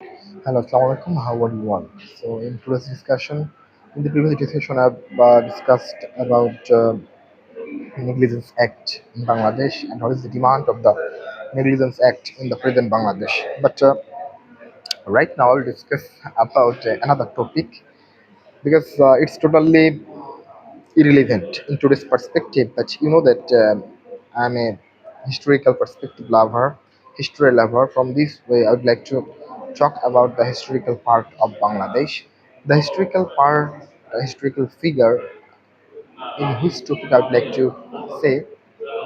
Hello, Assalamu alaikum. How are you all? So, in today's discussion, in the previous discussion, I've discussed about Negligence Act in Bangladesh and what is the demand of the Negligence Act in the present Bangladesh. But right now, I'll discuss about another topic because it's totally irrelevant in today's perspective. But you know that I'm a historical perspective lover, history lover. From this way, I would like to talk about the historical part of Bangladesh. The historical part, the historical figure in which topic I would like to say.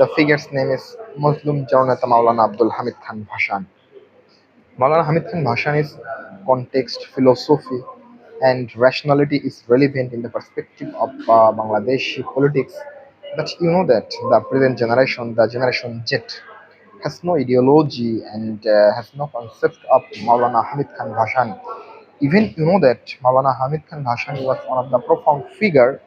The figure's name is Muslim Janata Maulana Abdul Hamid Khan Bhashan. Maulana Hamid Khan Bhashani's context, philosophy, and rationality is relevant in the perspective of Bangladeshi politics. But you know that the present generation, the generation Z, has no ideology and has no concept of Maulana Hamid Khan Bhashani. Even you know that Maulana Hamid Khan Bhashani was one of the profound figure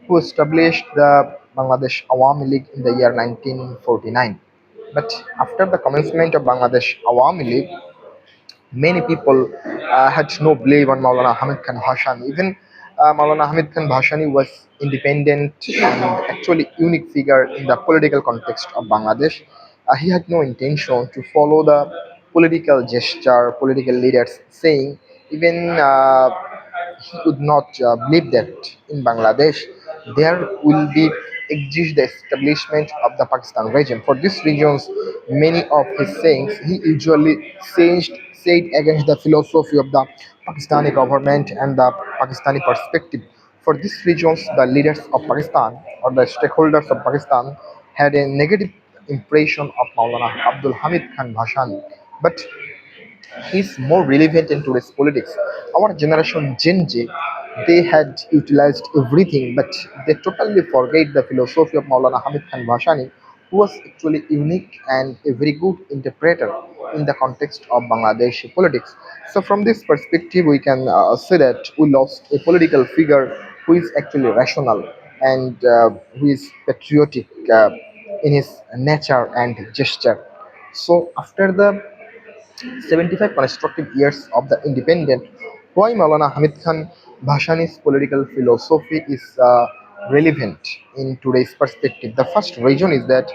who established the Bangladesh Awami League in the year 1949. But after the commencement of Bangladesh Awami League, many people had no belief on Maulana Hamid Khan Bhashani. Even Maulana Hamid Khan Bhashani was independent and actually unique figure in the political context of Bangladesh. He had no intention to follow the political gesture, political leaders saying. Even he could not believe that in Bangladesh there will be exist the establishment of the Pakistan region. For these regions, many of his sayings he usually said against the philosophy of the Pakistani government and the Pakistani perspective. For these regions, the leaders of Pakistan or the stakeholders of Pakistan had a negative impression of Maulana Abdul Hamid Khan Bhashani. But is more relevant in today's politics. Our generation Gen Z, they had utilized everything, but they totally forget the philosophy of Maulana Hamid Khan Bhashani, who was actually unique and a very good interpreter in the context of Bangladeshi politics. So, from this perspective, we can say that we lost a political figure who is actually rational and who is patriotic in his nature and gesture. So, after the 75 constructive years of the independent, why Maulana Hamid Khan Bhashani's political philosophy is relevant in today's perspective. The first reason is that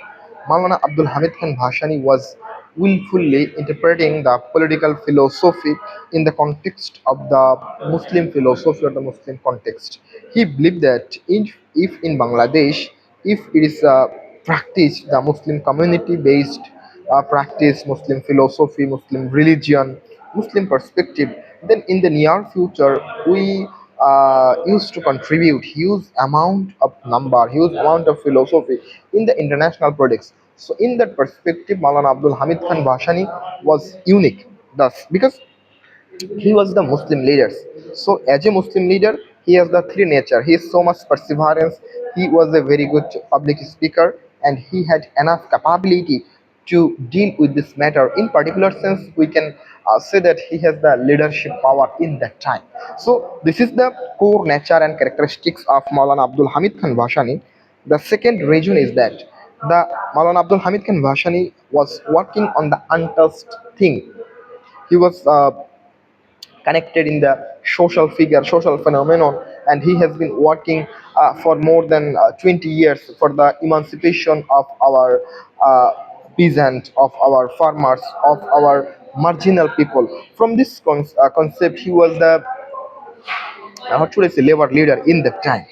Maulana Abdul Hamid Khan Bhashani was willfully interpreting the political philosophy in the context of the Muslim philosophy or the Muslim context. He believed that if in Bangladesh, if it is practiced the Muslim community based practice, Muslim philosophy, Muslim religion, Muslim perspective, then in the near future we used to contribute huge amount of number, huge amount of philosophy in the international politics. So in that perspective, Maulana Abdul Hamid Khan Bhashani was unique. Thus, because he was the Muslim leader. So as a Muslim leader, he has the three nature. He is so much perseverance. He was a very good public speaker, and he had enough capability to deal with this matter. In particular sense, we can say that he has the leadership power in that time. So this is the core nature and characteristics of Maulana Abdul Hamid Khan Bhashani. The second reason is that the Maulana Abdul Hamid Khan Bhashani was working on the untouched thing. He was connected in the social figure, social phenomenon, and he has been working for more than 20 years for the emancipation of our uh, peasant, of our farmers, of our marginal people. From this concept, he was the what should I say, labor leader in that time.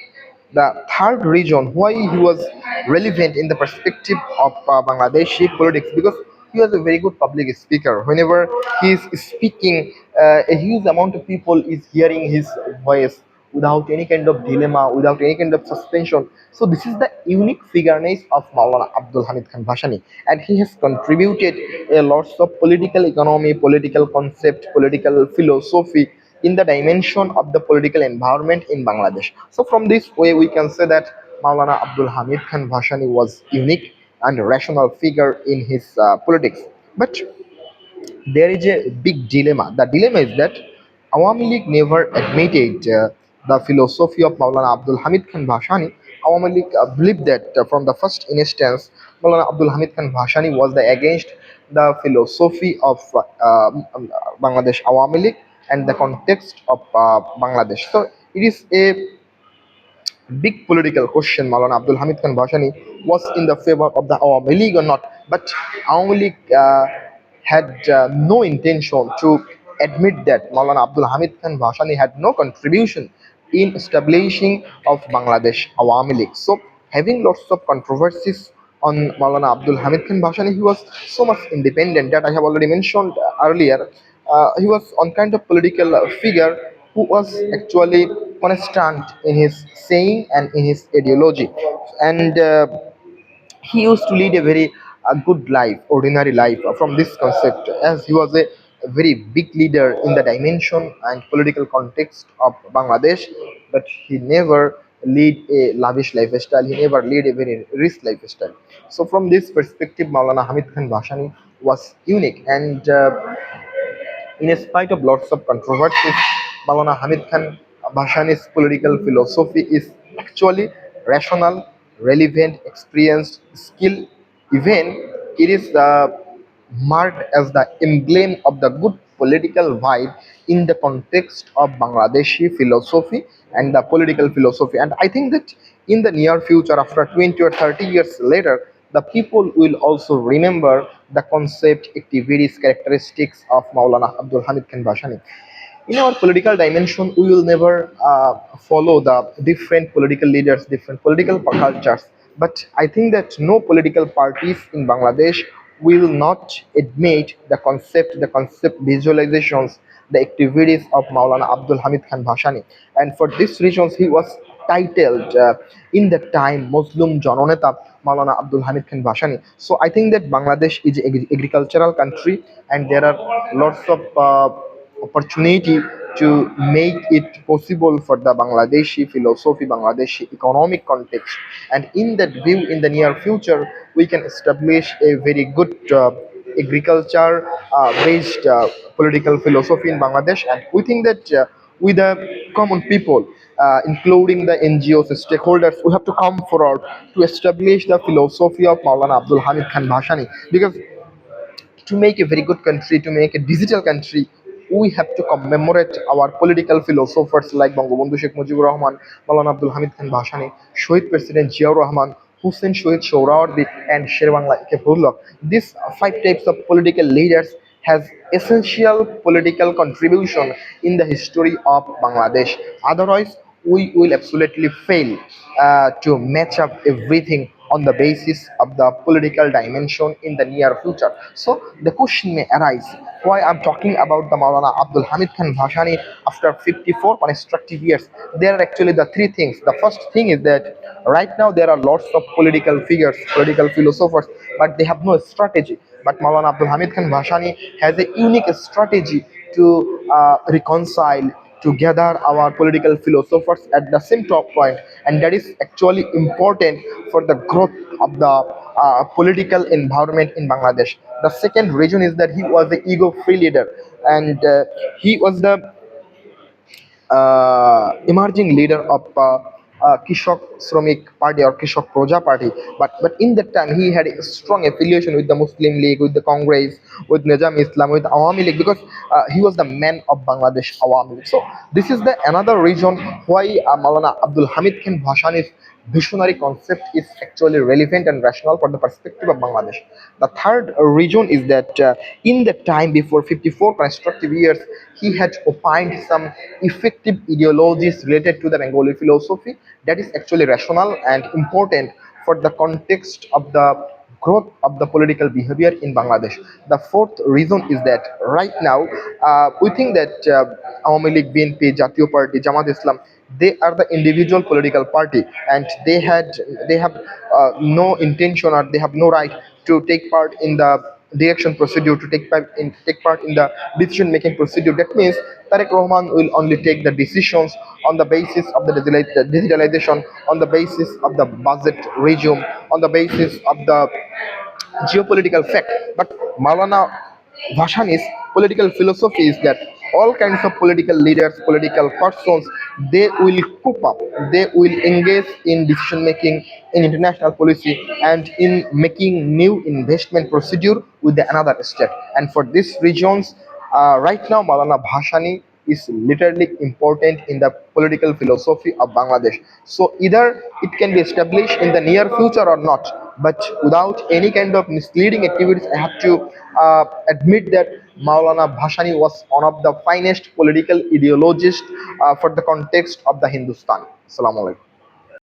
The third reason why he was relevant in the perspective of Bangladeshi politics because he was a very good public speaker. Whenever he is speaking, a huge amount of people is hearing his voice without any kind of dilemma, without any kind of suspension. So this is the unique figureness of Maulana Abdul Hamid Khan Bhashani, and he has contributed a lots of political economy, political concept, political philosophy in the dimension of the political environment in Bangladesh. So from this way, we can say that Maulana Abdul Hamid Khan Bhashani was unique and rational figure in his politics. But there is a big dilemma. The dilemma is that Awami League never admitted the philosophy of Maulana Abdul Hamid Khan Bhashani. Awami League believed that from the first instance, Maulana Abdul Hamid Khan Bhashani was the against the philosophy of Bangladesh Awami League and the context of Bangladesh. So it is a big political question. Maulana Abdul Hamid Khan Bhashani was in the favor of the Awami League or not, but Awami League had no intention to admit that Maulana Abdul Hamid Khan Bhashani had no contribution in establishing of Bangladesh Awami League. So having lots of controversies on Maulana Abdul Hamid Khan Bhashani, he was so much independent that I have already mentioned earlier. He was on kind of political figure who was actually constant in his saying and in his ideology, and he used to lead a very good life, ordinary life from this concept, as he was a very big leader in the dimension and political context of Bangladesh, but he never lead a lavish lifestyle, he never lead a very rich lifestyle. So from this perspective, Maulana Hamid Khan Bhashani was unique, and in spite of lots of controversies, Maulana Hamid Khan Bhashani's political philosophy is actually rational, relevant, experienced, skill. Even it is marked as the emblem of the good political vibe in the context of Bangladeshi philosophy and the political philosophy. And I think that in the near future, after 20 or 30 years later, the people will also remember the concept, activities, characteristics of Maulana Abdul Hamid Khan Bhashani. In our political dimension, we will never follow the different political leaders, different political cultures. But I think that no political parties in Bangladesh will not admit the concept visualizations, the activities of Maulana Abdul Hamid Khan Bhashani. And for these reasons, he was titled in that time Muslim Janoneta Maulana Abdul Hamid Khan Bhashani. So I think that Bangladesh is an agricultural country, and there are lots of opportunity to make it possible for the Bangladeshi philosophy, Bangladeshi economic context. And in that view, in the near future, we can establish a very good agriculture based political philosophy in Bangladesh. And we think that with the common people, including the NGOs, stakeholders, we have to come forward to establish the philosophy of Maulana Abdul Hamid Khan Bhashani, because to make a very good country, to make a digital country, we have to commemorate our political philosophers like Bangabandhu Sheikh Mujibur Rahman, Maulana Abdul Hamid Khan Bhashani, Shohid President Ziaur Rahman, Hussein Shohid Sohrawardi, and Sherwangla Kefullah. These five types of political leaders has essential political contribution in the history of Bangladesh. Otherwise, we will absolutely fail to match up everything on the basis of the political dimension in the near future. So the question may arise, why I'm talking about the Maulana Abdul Hamid Khan Bhashani after 54 constructive years. There are actually the three things. The first thing is that right now there are lots of political figures, political philosophers, but they have no strategy. But Maulana Abdul Hamid Khan Bhashani has a unique strategy to reconcile, to gather our political philosophers at the same top point, and that is actually important for the growth of the political environment in Bangladesh. The second reason is that he was the ego-free leader, and he was the emerging leader of Kishok Shromik Party or Kishok Proja Party. But in that time, he had a strong affiliation with the Muslim League, with the Congress, with Nizam Islam, with Awami League, because he was the man of Bangladesh Awami League. So this is the another reason why Maulana Abdul Hamid Khan Bhashani's visionary concept is actually relevant and rational for the perspective of Bangladesh. The third reason is that in the time before 54 constructive years, he had opined some effective ideologies related to the Bengali philosophy that is actually rational and important for the context of the growth of the political behavior in Bangladesh. The fourth reason is that right now we think that Awami League, BNP, Jatiyo Party, Jamaat Islam, they are the individual political party, and they have no intention, or they have no right to take part in the direction procedure, to take part in the decision making procedure. That means Tarek Rahman will only take the decisions on the basis of the digitalization, on the basis of the budget regime, on the basis of the geopolitical fact. But Maulana Bhashani's political philosophy is that all kinds of political leaders, political persons, they will coop up, they will engage in decision making, in international policy, and in making new investment procedure with the another state. And for these regions, right now Maulana Bhashani is literally important in the political philosophy of Bangladesh. So either it can be established in the near future or not. But without any kind of misleading activities, I have to admit that Maulana Bhashani was one of the finest political ideologists for the context of the Hindustan. Assalamu alaikum.